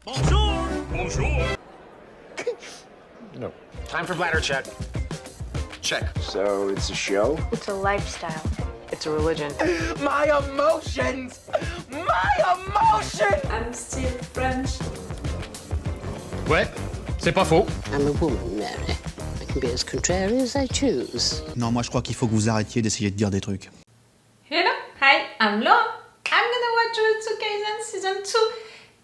Bonjour! Bonjour! No. Time for bladder check. Check. So it's a show? It's a lifestyle. It's a religion. My emotions! My emotions! I'm still French. Ouais, c'est pas faux. I'm a woman, Mary. I can be as contrary as I choose. Non, moi je crois qu'il faut que vous arrêtiez d'essayer de dire des trucs. Hello, hi, I'm Laura. I'm gonna watch Jujutsu Kaisen Season 2,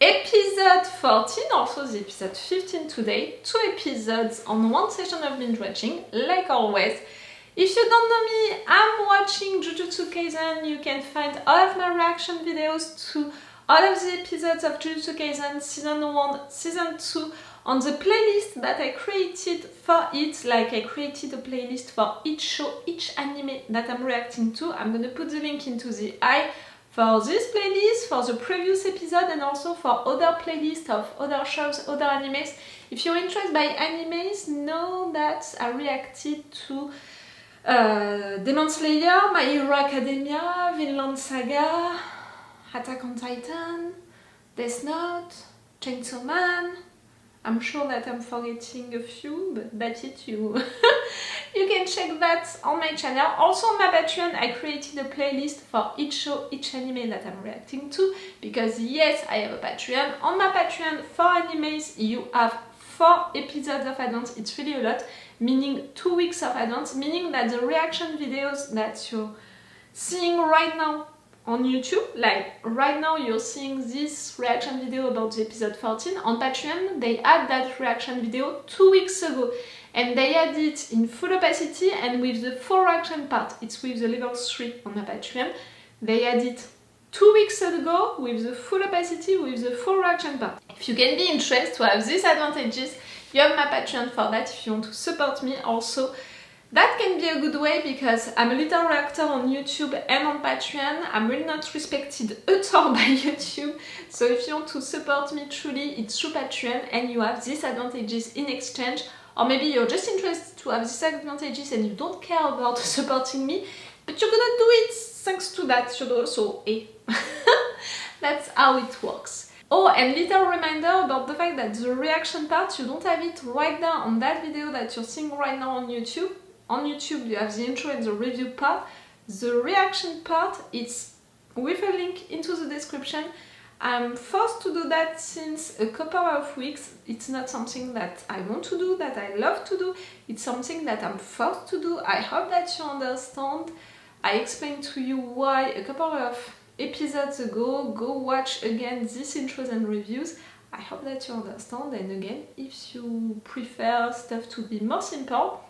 Episode 14, also the Episode 15 today. 2 episodes on one session of binge watching, like always. If you don't know me, I'm watching Jujutsu Kaisen. You can find all of my reaction videos to all of the episodes of Jujutsu Kaisen Season 1, Season 2 on the playlist that I created for it. Like I created a playlist for each show, each anime that I'm reacting to. I'm gonna put the link into the eye for this playlist, for the previous episode, and also for other playlists of other shows, other animes. If you're interested by animes, know that I reacted to Demon Slayer, My Hero Academia, Vinland Saga, Attack on Titan, Death Note, Chainsaw Man. I'm sure that I'm forgetting a few, but that's it. You can check that on my channel. Also on my Patreon, I created a playlist for each show, each anime that I'm reacting to, because yes, I have a Patreon. On my Patreon for animes, you have 4 episodes of add-ons. It's really a lot, meaning 2 weeks of add-ons, meaning that the reaction videos that you're seeing right now on YouTube, like right now you're seeing this reaction video about the episode 14, on Patreon they had that reaction video 2 weeks ago, and they had it in full opacity and with the full reaction part. It's with the level 3 on my Patreon. They had it 2 weeks ago with the full opacity, with the full reaction part. If you can be interested to have these advantages, you have my Patreon for that if you want to support me also. That can be a good way because I'm a little reactor on YouTube and on Patreon. I'm really not respected at all by YouTube. So if you want to support me truly, it's through Patreon and you have these advantages in exchange. Or maybe you're just interested to have these advantages and you don't care about supporting me, but you're gonna do it thanks to that. So, that's how it works. Oh, and little reminder about the fact that the reaction part, you don't have it right there on that video that you're seeing right now on YouTube. On YouTube, you have the intro and the review part. The reaction part, it's with a link into the description. I'm forced to do that since a couple of weeks. It's not something that I want to do, that I love to do. It's something that I'm forced to do. I hope that you understand. I explained to you why a couple of episodes ago. Go watch again these intros and reviews. I hope that you understand. And again, if you prefer stuff to be more simple,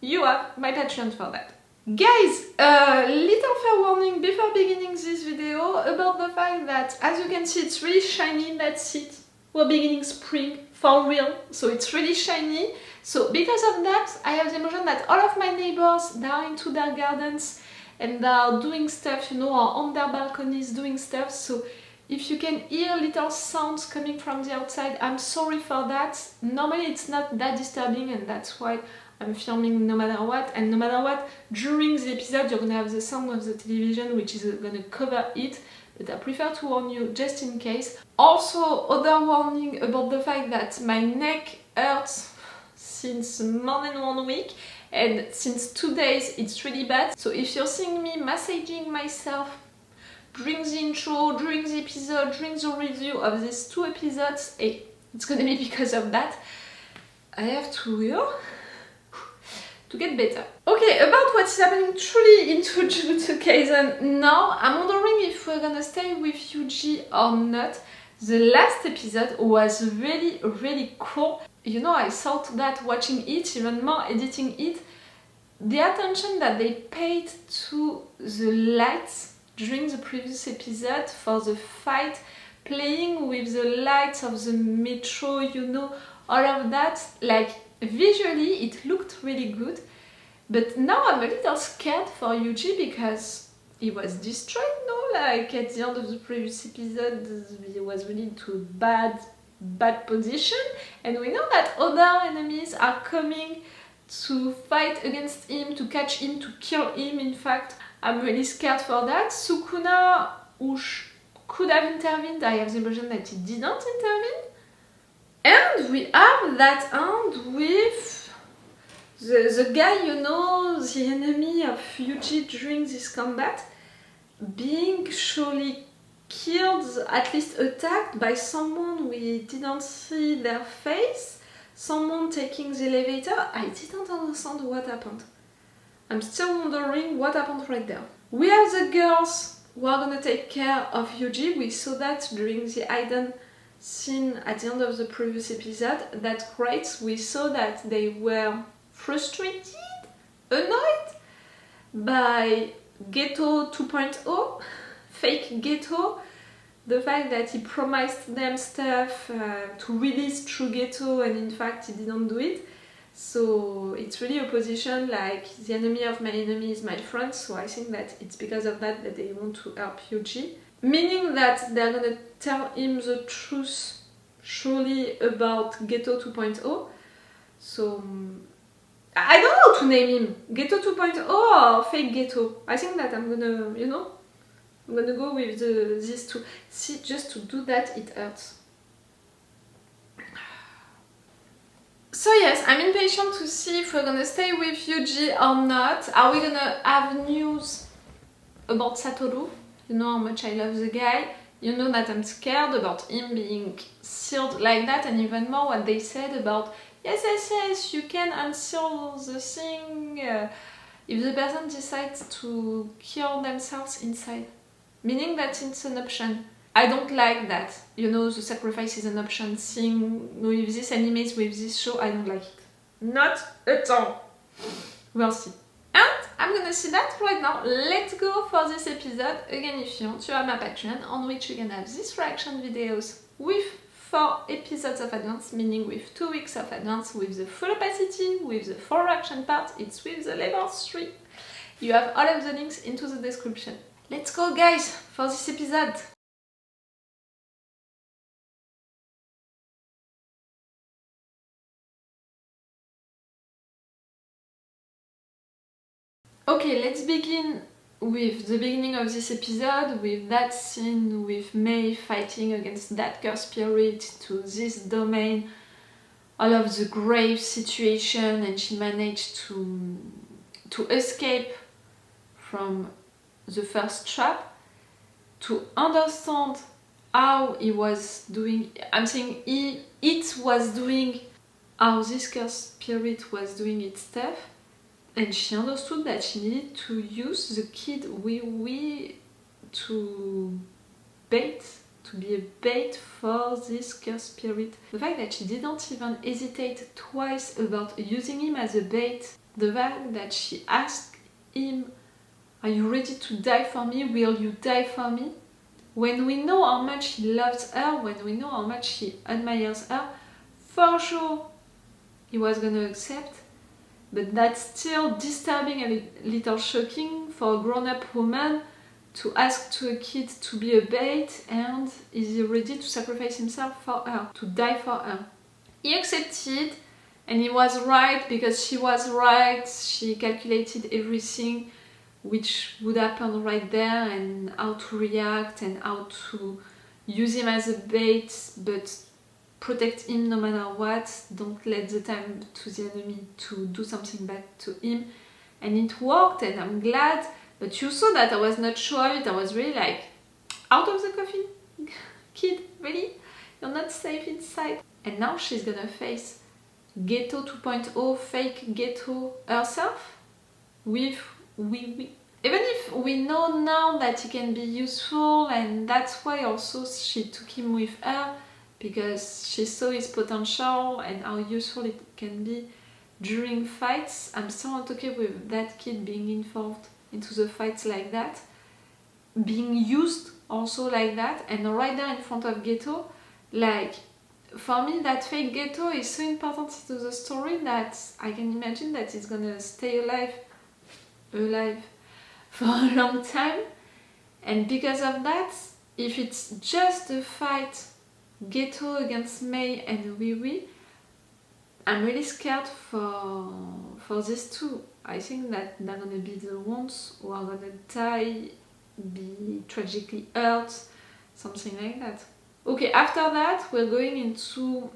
you have my Patreon for that. Guys, a little fair warning before beginning this video about the fact that, as you can see, it's really shiny. That's it. We're beginning spring for real, so it's really shiny. So because of that, I have the emotion that all of my neighbors, they are into their gardens and they are doing stuff, you know, or on their balconies doing stuff. So if you can hear little sounds coming from the outside, I'm sorry for that. Normally it's not that disturbing, and that's why I'm filming no matter what. And no matter what, during the episode you're gonna have the sound of the television, which is gonna cover it, but I prefer to warn you just in case. Also, other warning about the fact that my neck hurts since more than 1 week, and since 2 days it's really bad. So if you're seeing me massaging myself during the intro, during the episode, during the review of these 2 episodes, it's gonna be because of that. I have to get better. Okay, about what's happening truly into Jujutsu Kaisen now, I'm wondering if we're gonna stay with Yuji or not. The last episode was really, really cool. You know, I thought that watching it, even more editing it, the attention that they paid to the lights during the previous episode for the fight, playing with the lights of the metro, you know, all of that, like visually it looked really good. But now I'm a little scared for Yuji because he was destroyed, no? Like at the end of the previous episode, he was really into bad position, and we know that other enemies are coming to fight against him, to catch him, to kill him. In fact, I'm really scared for that. Sukuna, who could have intervened, I have the impression that he didn't intervene. And we have that end with the guy, you know, the enemy of Yuji during this combat, being surely killed, at least attacked by someone we didn't see their face, someone taking the elevator. I didn't understand what happened. I'm still wondering what happened right there. We have the girls who are gonna take care of Yuji. We saw that during the hidden scene at the end of the previous episode. That's great. We saw that they were frustrated, annoyed by Geto 2.0, fake Geto, the fact that he promised them stuff to release True Geto and in fact he didn't do it. So it's really a position like the enemy of my enemy is my friend, so I think that it's because of that that they want to help Yuji. Meaning that they're gonna tell him the truth surely about Geto 2.0. So I don't know how to name him, Geto 2.0 or fake Geto. I think that I'm gonna, you know, I'm gonna go with these two. See, just to do that it hurts. So yes, I'm impatient to see if we're gonna stay with Yuji or not. Are we gonna have news about Satoru? You know how much I love the guy. You know that I'm scared about him being sealed like that, and even more what they said about yes, you can unseal the thing if the person decides to kill themselves inside. Meaning that it's an option. I don't like that. You know, the sacrifice is an option thing with this animes, with this show. I don't like it. Not at all. We'll see. And I'm gonna see that right now. Let's go for this episode. Again, if you want, you have my Patreon on which you can have these reaction videos with 4 episodes of advance, meaning with 2 weeks of advance, with the full opacity, with the 4 reaction part. It's with the level 3. You have all of the links into the description. Let's go, guys, for this episode. Okay, let's begin with the beginning of this episode, with that scene with Mei fighting against that cursed spirit to this domain, all of the grave situation, and she managed to escape from the first trap. To understand how he was doing, I'm saying it was doing, how this cursed spirit was doing its stuff. And she understood that she needed to use the kid Wee to be a bait for this cursed spirit. The fact that she didn't even hesitate twice about using him as a bait, the fact that she asked him, are you ready to die for me? Will you die for me? When we know how much he loves her, when we know how much he admires her, for he was gonna accept. But that's still disturbing and a little shocking for a grown-up woman to ask to a kid to be a bait, and is he ready to sacrifice himself for her, to die for her. He accepted, and he was right because she was right. She calculated everything which would happen right there and how to react and how to use him as a bait, but protect him no matter what. Don't let the time to the enemy to do something bad to him. And it worked, and I'm glad. But you saw that I was not sure of it. I was really like, out of the coffin? Kid, really? You're not safe inside. And now she's gonna face Geto 2.0, fake Geto herself, with Wee. Even if we know now that he can be useful, and that's why also she took him with her, because she saw his potential and how useful it can be during fights. I'm still not okay with that kid being involved into the fights like that, being used also like that, and right there in front of Geto. Like, for me, that fake Geto is so important to the story that I can imagine that he's gonna stay alive for a long time. And because of that, if it's just a fight Geto against Mei and Wee, I'm really scared for these two. I think that they're gonna be the ones who are gonna die, be tragically hurt, something like that. Okay, after that we're going into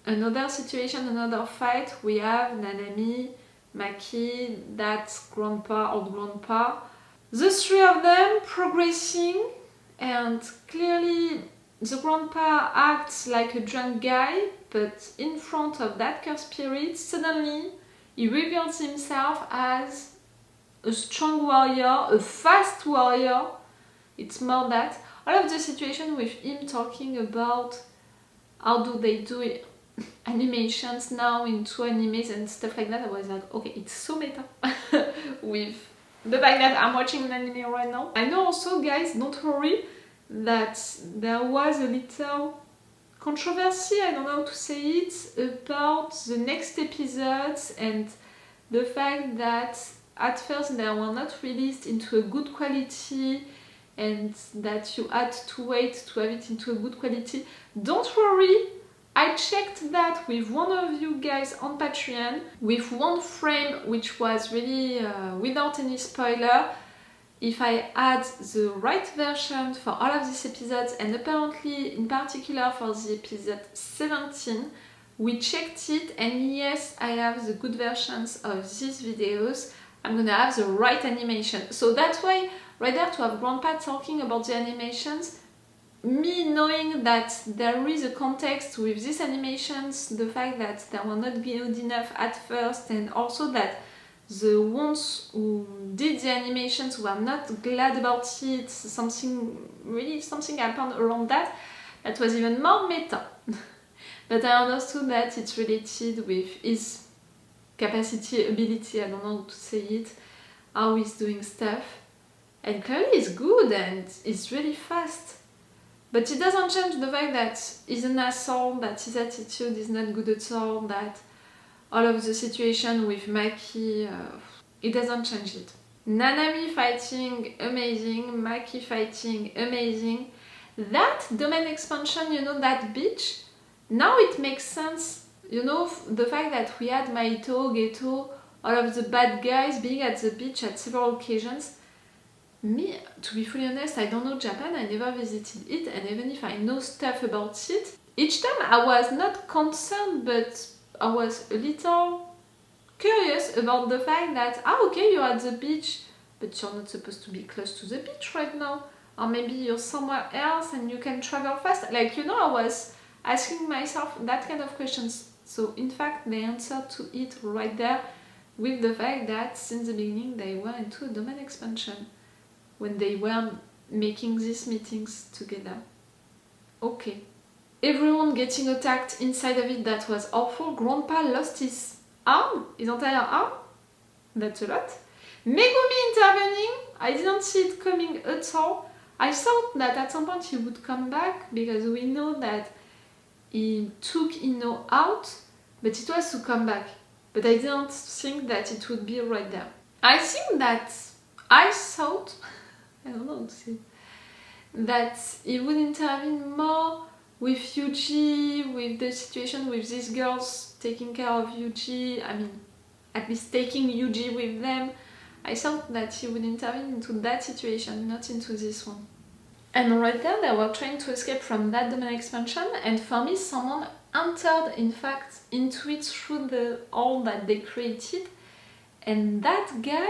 Another situation, another fight, we have Nanami, Maki, that grandpa, old grandpa. The three of them progressing, and clearly the grandpa acts like a drunk guy, but in front of that cursed spirit, suddenly he reveals himself as a strong warrior, a fast warrior. It's more that. All of the situation with him talking about how do they do it, animations now into animes and stuff like that, I was like, okay, it's so meta with the fact that I'm watching an anime right now. I know also, guys, don't worry, that there was a little controversy, I don't know how to say it, about the next episodes and the fact that at first they were not released into a good quality and that you had to wait to have it into a good quality. Don't worry, I checked that with one of you guys on Patreon, with one frame which was really without any spoiler, if I had the right version for all of these episodes, and apparently in particular for the episode 17, we checked it, and yes, I have the good versions of these videos. I'm gonna have the right animation. So that's why, right there, to have Grandpa talking about the animations, me knowing that there is a context with these animations, the fact that they were not good enough at first, and also that the ones who did the animations were not glad about it, something happened around that, that was even more meta. But I understood that it's related with his capacity, ability, I don't know how to say it, how he's doing stuff. And clearly he's good and he's really fast. But it doesn't change the fact that he's an asshole, that his attitude is not good at all, that all of the situation with Maki, it doesn't change it. Nanami fighting, amazing. Maki fighting, amazing. That domain expansion, you know, that beach, now it makes sense. You know, the fact that we had Mahito, Geto, all of the bad guys being at the beach at several occasions. Me, to be fully honest, I don't know Japan, I never visited it, and even if I know stuff about it, each time I was not concerned, but I was a little curious about the fact that, okay, you're at the beach, but you're not supposed to be close to the beach right now. Or maybe you're somewhere else and you can travel fast. Like, you know, I was asking myself that kind of questions. So, in fact, they answered to it right there with the fact that since the beginning they were into a domain expansion when they were making these meetings together. Okay. Everyone getting attacked inside of it, that was awful. Grandpa lost his arm, his entire arm. That's a lot. Megumi intervening, I didn't see it coming at all. I thought that at some point he would come back because we know that he took Ino out, but it was to come back. But I didn't think that it would be right there. I think that I thought, I don't know how to say, that he would intervene more with Yuji, with the situation with these girls taking care of Yuji, I mean, at least taking Yuji with them. I thought that he would intervene into that situation, not into this one. And right there, they were trying to escape from that domain expansion, and for me, someone entered, in fact, into it through the hole that they created. And that guy,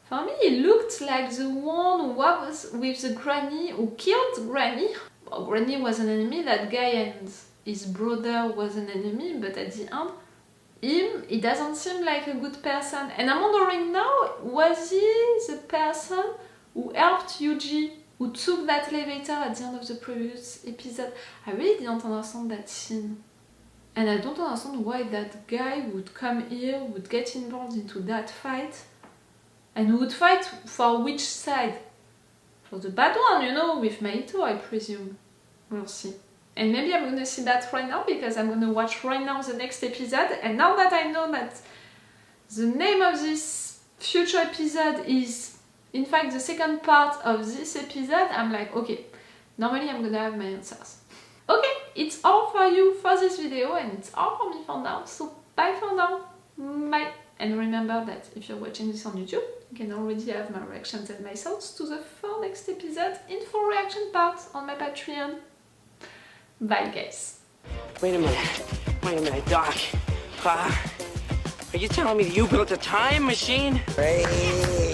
for me, he looked like the one who was with the granny, who killed Granny. Well, Granny was an enemy, that guy and his brother was an enemy, but at the end, he doesn't seem like a good person. And I'm wondering now, was he the person who helped Yuji, who took that elevator at the end of the previous episode? I really didn't understand that scene. And I don't understand why that guy would come here, would get involved into that fight, and would fight for which side? For the bad one, you know, with Mahito, I presume. We'll see. And maybe I'm gonna see that right now because I'm gonna watch right now the next episode, and now that I know that the name of this future episode is in fact the second part of this episode, I'm like, okay, normally I'm gonna have my answers. Okay, it's all for you for this video, and it's all for me for now, so bye for now, bye! And remember that if you're watching this on YouTube, you can already have my reactions and my thoughts to the 4 next episodes in full reaction parts on my Patreon. Bye guys! Wait a minute, Doc. Are you telling me that you built a time machine? Hey.